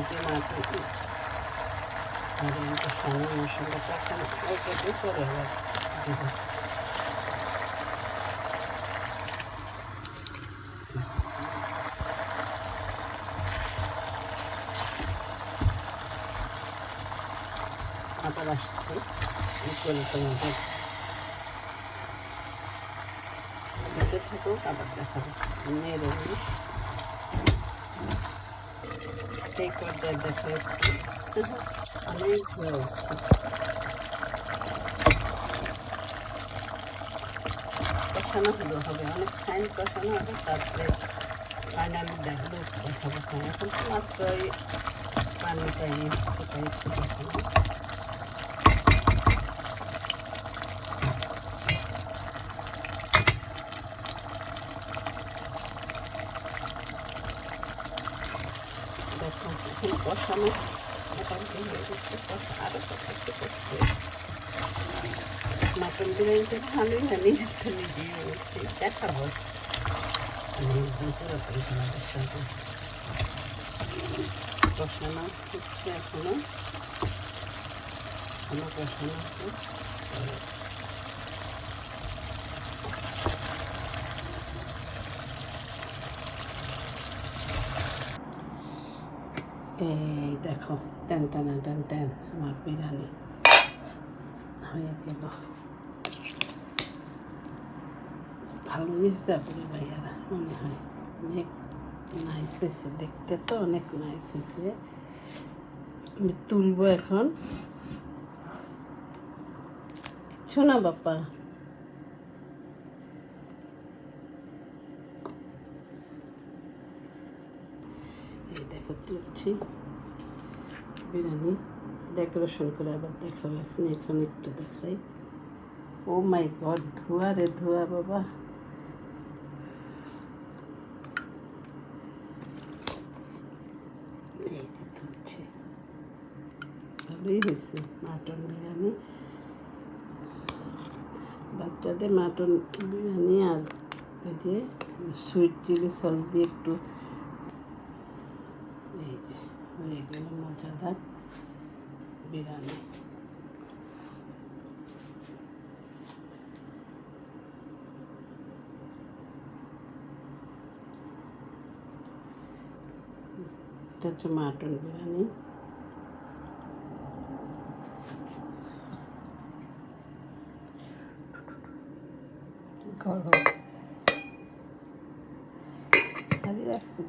যে মাটন আর সামনে মশলাটা এখন ওইটাতে পরে আবার দেবো। আবার আসছে করে তোমাদের দেখতে থাকুক, আবার দেখাবো নেড়ে এই পর্যায়ে দেখো অনেক ধোয়া উঠছে। কষানো হলো হবে, অনেক ফাইন কষানো হবে, তারপরে ফাইনালি দেখলো দেখাবো। এখন তো মাত্র পানিটাই একটু কষানো। দেখো এখন কষানো মোটামুটি হয়ে গেছে, আরও একটু কষতে মাটন বিরিয়ানিতে ভালোই না, নিজের তো নিজেই বলছি দেখাবো পুরোপুরি তোমাদের সাথে। কষানো হচ্ছে এখনো কষানো হচ্ছে। এই দেখো টান টানা টান টান আমার বিরিয়ানি হয়ে গেল। ভালো হয়েছে আপনার ভাইয়ারা, মনে হয় অনেক নাইস হয়েছে দেখতে, তো অনেক নাইস হয়েছে। আমি তুলবো এখন। শোনা বাপ্পা, এই দেখো তুলছি বিরিয়ানি, ডেকোরেশন করে আবার দেখাবো। এখন একটু দেখাই। ও মাই গড, ধোয়া রে ধোয়া বাবা। এই যে তুলছি, ভালোই হয়েছে মাটন বিরিয়ানি। বাচ্চাদের মাটন বিরিয়ানি আর ওই যে সুইট চিলি সস দিয়ে একটু, এই যে হয়ে গেল মজাদার বিরিয়ানি। এটা হচ্ছে মাটন বিরিয়ানি। গরম রাখছি।